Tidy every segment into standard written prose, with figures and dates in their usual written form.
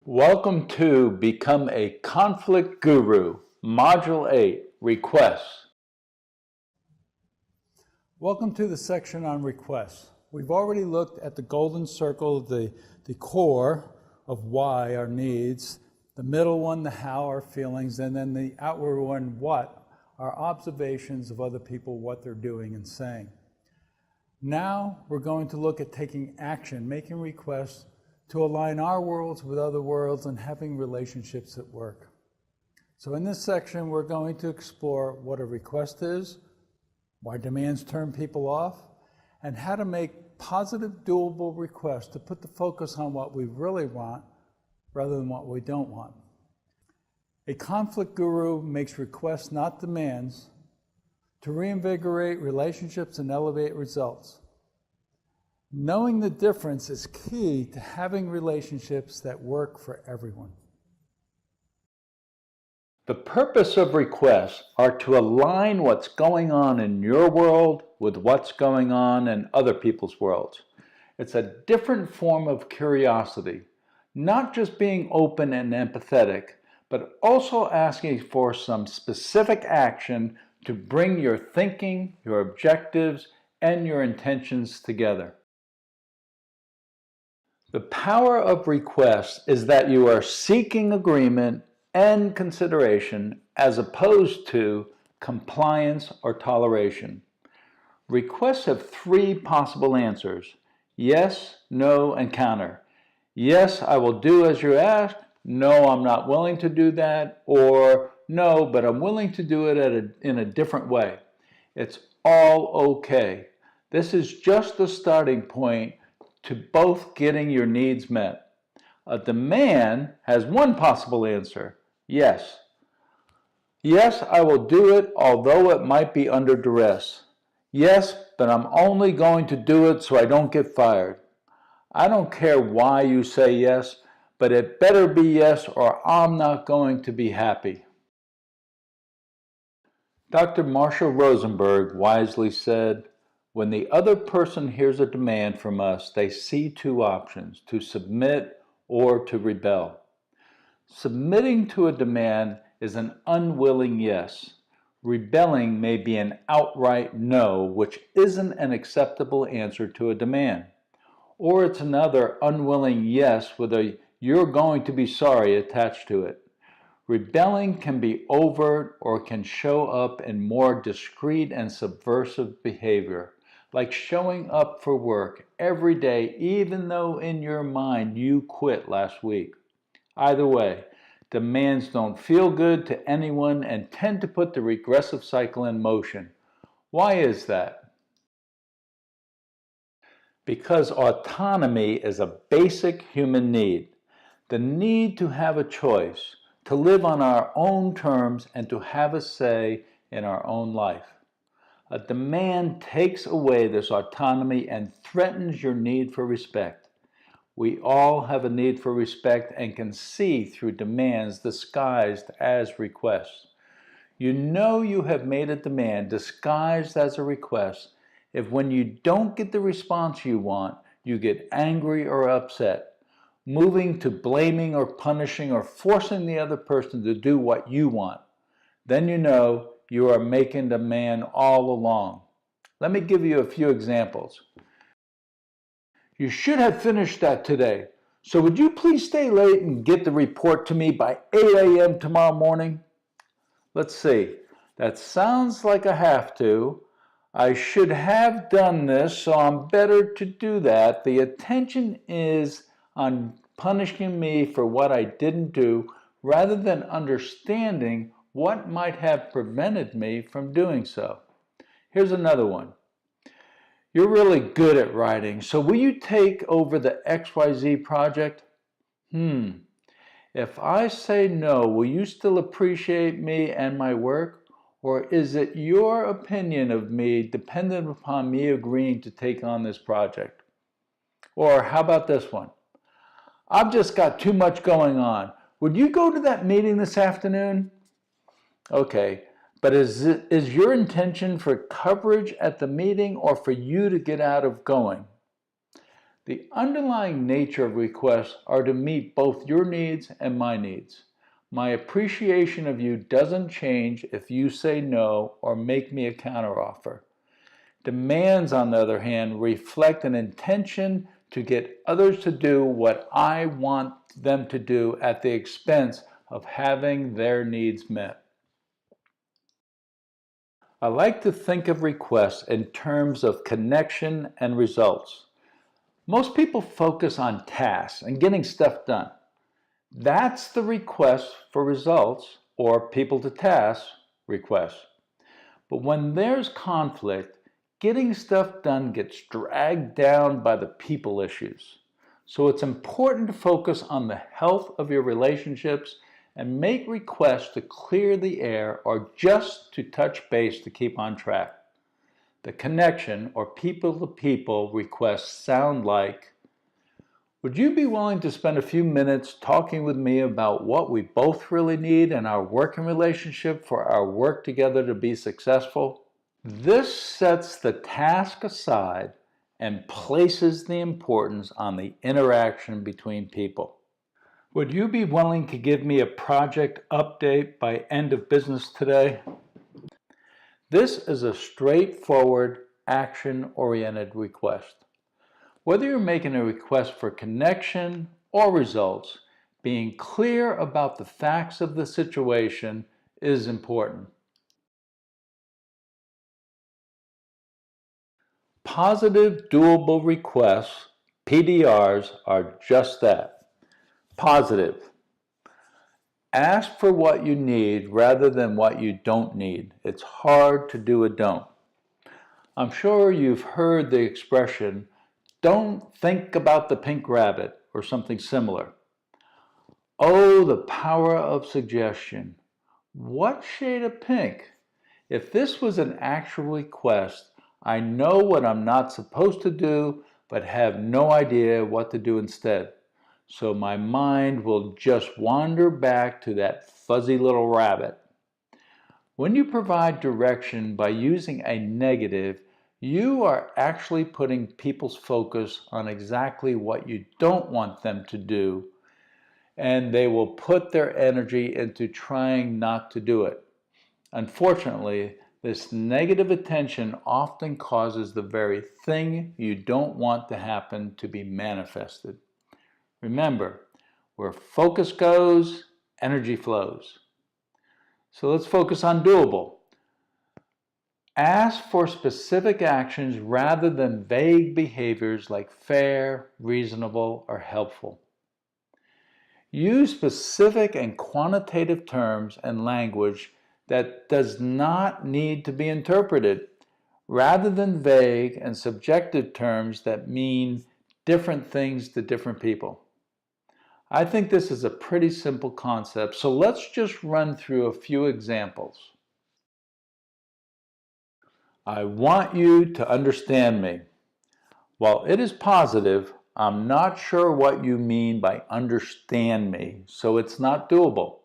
Welcome to Become a Conflict Guru, Module 8, Requests. Welcome to the section on requests. We've already looked at the golden circle, the core of why, our needs, the middle one, the how, our feelings, and then the outward one, what, our observations of other people, what they're doing and saying. Now we're going to look at taking action, making requests to align our worlds with other worlds and having relationships at work. So in this section, we're going to explore what a request is, why demands turn people off, and how to make positive, doable requests to put the focus on what we really want rather than what we don't want. A conflict guru makes requests, not demands, to reinvigorate relationships and elevate results. Knowing the difference is key to having relationships that work for everyone. The purpose of requests are to align what's going on in your world with what's going on in other people's worlds. It's a different form of curiosity, not just being open and empathetic, but also asking for some specific action to bring your thinking, your objectives, and your intentions together. The power of requests is that you are seeking agreement and consideration as opposed to compliance or toleration. Requests have three possible answers: yes, no, and counter. Yes, I will do as you ask. No, I'm not willing to do that. Or no, but I'm willing to do it in a different way. It's all okay. This is just the starting point to both getting your needs met. A demand has one possible answer: yes. Yes, I will do it, although it might be under duress. Yes, but I'm only going to do it so I don't get fired. I don't care why you say yes, but it better be yes or I'm not going to be happy. Dr. Marshall Rosenberg wisely said, "When the other person hears a demand from us, they see two options: to submit or to rebel." Submitting to a demand is an unwilling yes. Rebelling may be an outright no, which isn't an acceptable answer to a demand. Or it's another unwilling yes with a "you're going to be sorry" attached to it. Rebelling can be overt or can show up in more discreet and subversive behavior, like showing up for work every day even though in your mind you quit last week. Either way, demands don't feel good to anyone and tend to put the regressive cycle in motion. Why is that? Because autonomy is a basic human need. The need to have a choice, to live on our own terms, and to have a say in our own life. A demand takes away this autonomy and threatens your need for respect. We all have a need for respect and can see through demands disguised as requests. You know you have made a demand disguised as a request if when you don't get the response you want, you get angry or upset, moving to blaming or punishing or forcing the other person to do what you want. Then you know you are making the demand all along. Let me give you a few examples. "You should have finished that today, so would you please stay late and get the report to me by 8 a.m. tomorrow morning?" Let's see, that sounds like a have to. I should have done this, so I'm better to do that. The attention is on punishing me for what I didn't do rather than understanding what might have prevented me from doing so. Here's another one. "You're really good at writing, so will you take over the XYZ project?" If I say no, will you still appreciate me and my work? Or is it your opinion of me dependent upon me agreeing to take on this project? Or how about this one? "I've just got too much going on. Would you go to that meeting this afternoon?" Okay, but is your intention for coverage at the meeting or for you to get out of going? The underlying nature of requests are to meet both your needs and my needs. My appreciation of you doesn't change if you say no or make me a counteroffer. Demands, on the other hand, reflect an intention to get others to do what I want them to do at the expense of having their needs met. I like to think of requests in terms of connection and results. Most people focus on tasks and getting stuff done. That's the request for results, or people to task requests. But when there's conflict, getting stuff done gets dragged down by the people issues. So it's important to focus on the health of your relationships and make requests to clear the air or just to touch base to keep on track. The connection or people-to-people requests sound like, would you be willing to spend a few minutes talking with me about what we both really need in our working relationship for our work together to be successful? This sets the task aside and places the importance on the interaction between people. Would you be willing to give me a project update by end of business today? This is a straightforward, action-oriented request. Whether you're making a request for connection or results, being clear about the facts of the situation is important. Positive, doable requests, PDRs, are just that. Positive. Ask for what you need rather than what you don't need. It's hard to do a don't. I'm sure you've heard the expression, don't think about the pink rabbit, or something similar. Oh, the power of suggestion. What shade of pink? If this was an actual request, I know what I'm not supposed to do, but have no idea what to do instead. So my mind will just wander back to that fuzzy little rabbit. When you provide direction by using a negative, you are actually putting people's focus on exactly what you don't want them to do, and they will put their energy into trying not to do it. Unfortunately, this negative attention often causes the very thing you don't want to happen to be manifested. Remember, where focus goes, energy flows. So let's focus on doable. Ask for specific actions rather than vague behaviors like fair, reasonable, or helpful. Use specific and quantitative terms and language that does not need to be interpreted, rather than vague and subjective terms that mean different things to different people. I think this is a pretty simple concept, so let's just run through a few examples. I want you to understand me. While it is positive, I'm not sure what you mean by understand me, so it's not doable.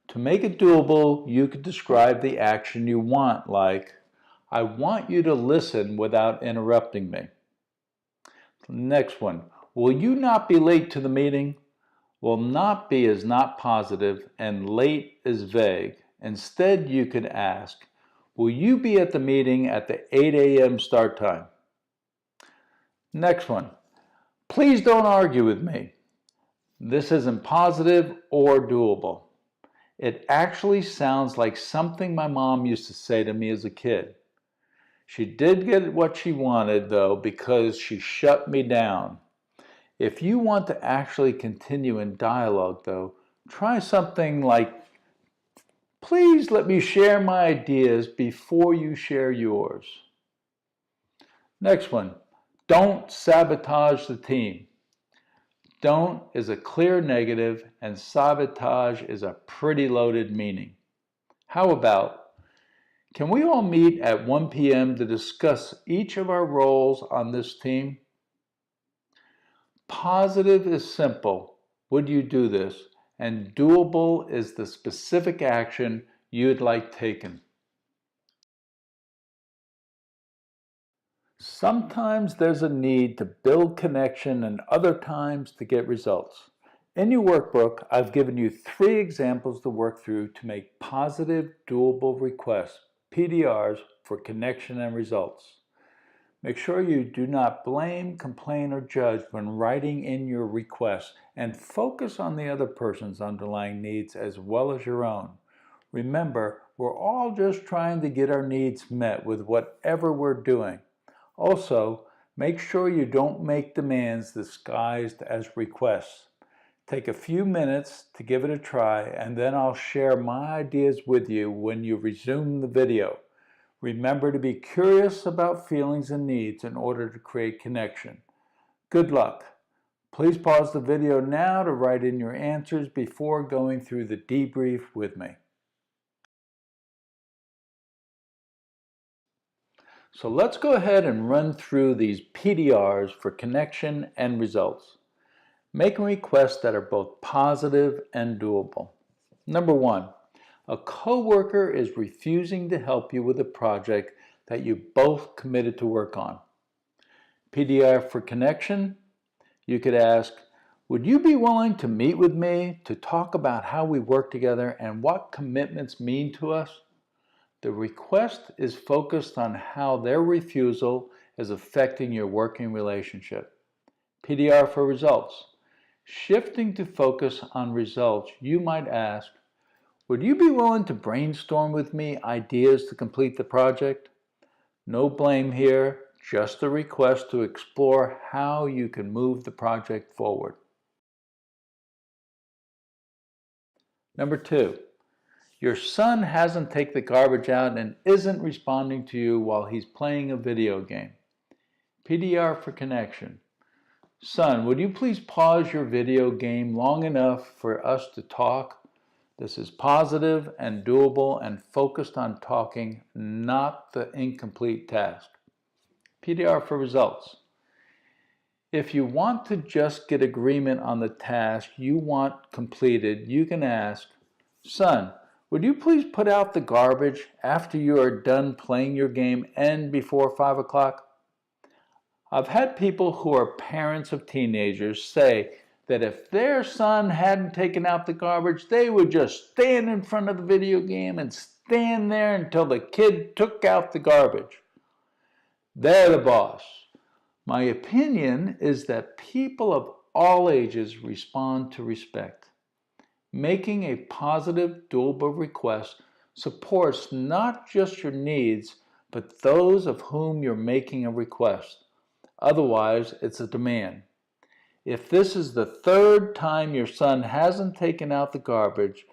To make it doable, you could describe the action you want, like, I want you to listen without interrupting me. Next one, will you not be late to the meeting? Well, not be is not positive and late is vague. Instead, you could ask, will you be at the meeting at the 8 a.m. start time? Next one, please don't argue with me. This isn't positive or doable. It actually sounds like something my mom used to say to me as a kid. She did get what she wanted, though, because she shut me down. If you want to actually continue in dialogue, though, try something like, please let me share my ideas before you share yours. Next one, don't sabotage the team. Don't is a clear negative, and sabotage is a pretty loaded meaning. How about, can we all meet at 1 p.m. to discuss each of our roles on this team? Positive is simple. Would you do this? And doable is the specific action you'd like taken. Sometimes there's a need to build connection and other times to get results. In your workbook, I've given you 3 examples to work through to make positive, doable requests, PDRs, for connection and results. Make sure you do not blame, complain, or judge when writing in your requests, and focus on the other person's underlying needs as well as your own. Remember, we're all just trying to get our needs met with whatever we're doing. Also, make sure you don't make demands disguised as requests. Take a few minutes to give it a try, and then I'll share my ideas with you when you resume the video. Remember to be curious about feelings and needs in order to create connection. Good luck. Please pause the video now to write in your answers before going through the debrief with me. So let's go ahead and run through these PDRs for connection and results. Making requests that are both positive and doable. Number 1, a coworker is refusing to help you with a project that you both committed to work on. PDR for connection, you could ask, would you be willing to meet with me to talk about how we work together and what commitments mean to us? The request is focused on how their refusal is affecting your working relationship. PDR for results. Shifting to focus on results, you might ask, would you be willing to brainstorm with me ideas to complete the project? No blame here, just a request to explore how you can move the project forward. Number 2, your son hasn't taken the garbage out and isn't responding to you while he's playing a video game. PDR for connection. Son, would you please pause your video game long enough for us to talk? This is positive and doable and focused on talking, not the incomplete task. PDR for results. If you want to just get agreement on the task you want completed, you can ask, son, would you please put out the garbage after you are done playing your game and before 5 o'clock? I've had people who are parents of teenagers say that if their son hadn't taken out the garbage, they would just stand in front of the video game and stand there until the kid took out the garbage. They're the boss. My opinion is that people of all ages respond to respect. Making a positive, doable request supports not just your needs, but those of whom you're making a request. Otherwise, it's a demand. If this is the 3rd time your son hasn't taken out the garbage,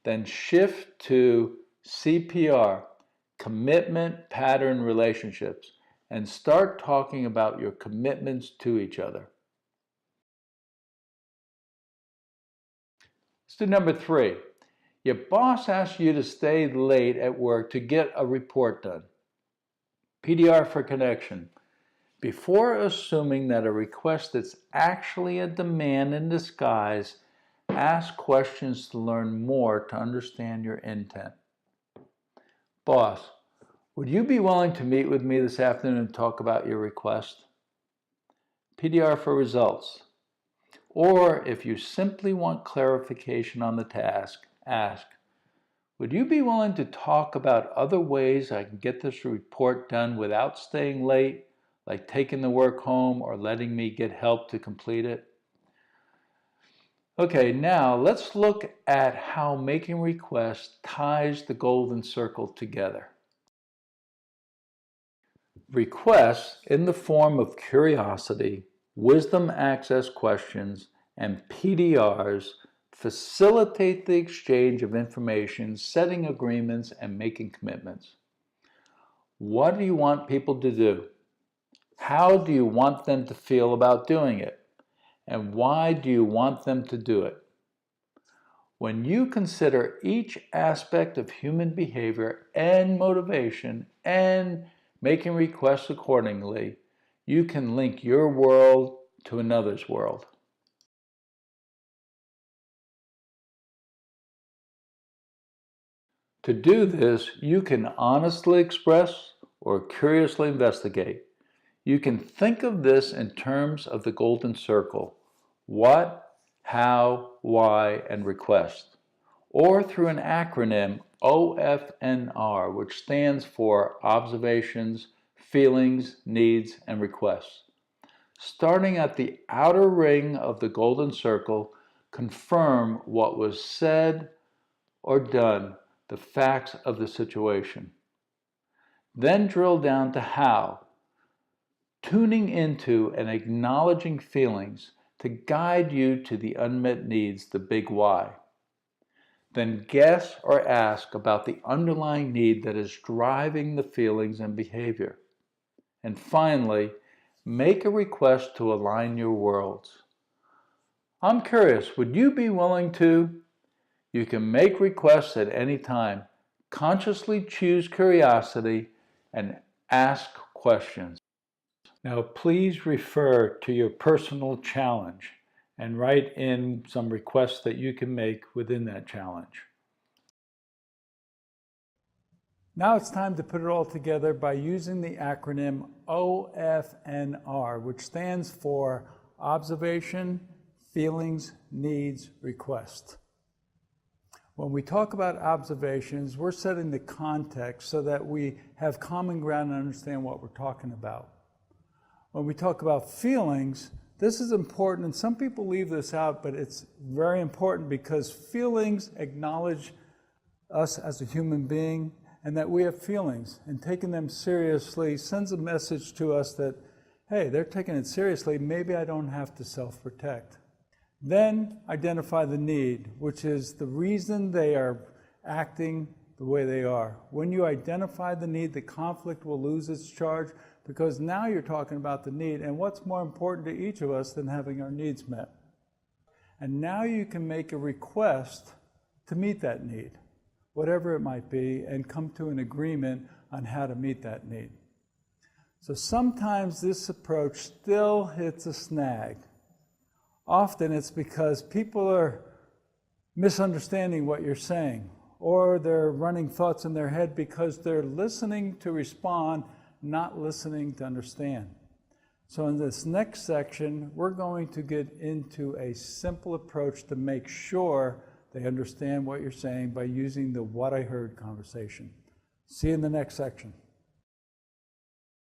then shift to CPR, commitment pattern relationships, and start talking about your commitments to each other. Let's do number 3. Your boss asks you to stay late at work to get a report done. PDR for connection. Before assuming that a request is actually a demand in disguise, ask questions to learn more to understand your intent. Boss, would you be willing to meet with me this afternoon and talk about your request? PDR for results. Or if you simply want clarification on the task, ask, would you be willing to talk about other ways I can get this report done without staying late, like taking the work home or letting me get help to complete it? Okay, now let's look at how making requests ties the golden circle together. Requests in the form of curiosity, wisdom access questions, and PDRs facilitate the exchange of information, setting agreements, and making commitments. What do you want people to do? How do you want them to feel about doing it? And why do you want them to do it? When you consider each aspect of human behavior and motivation and making requests accordingly, you can link your world to another's world. To do this, you can honestly express or curiously investigate. You can think of this in terms of the golden circle: what, how, why, and request. Or through an acronym OFNR, which stands for observations, feelings, needs, and requests. Starting at the outer ring of the golden circle, confirm what was said or done, the facts of the situation. Then drill down to how, tuning into and acknowledging feelings to guide you to the unmet needs, the big why. Then guess or ask about the underlying need that is driving the feelings and behavior. And finally, make a request to align your worlds. I'm curious, would you be willing to? You can make requests at any time. Consciously choose curiosity and ask questions. Now, please refer to your personal challenge and write in some requests that you can make within that challenge. Now it's time to put it all together by using the acronym OFNR, which stands for Observation, Feelings, Needs, Request. When we talk about observations, we're setting the context so that we have common ground and understand what we're talking about. When we talk about feelings, this is important, and some people leave this out, but it's very important because feelings acknowledge us as a human being and that we have feelings, and taking them seriously sends a message to us that, hey, they're taking it seriously, maybe I don't have to self-protect. Then identify the need, which is the reason they are acting the way they are. When you identify the need, the conflict will lose its charge, because now you're talking about the need, and what's more important to each of us than having our needs met. And now you can make a request to meet that need, whatever it might be, and come to an agreement on how to meet that need. So sometimes this approach still hits a snag. Often it's because people are misunderstanding what you're saying, or they're running thoughts in their head because they're listening to respond, not listening to understand. So in this next section, we're going to get into a simple approach to make sure they understand what you're saying by using the what I heard conversation. See you in the next section.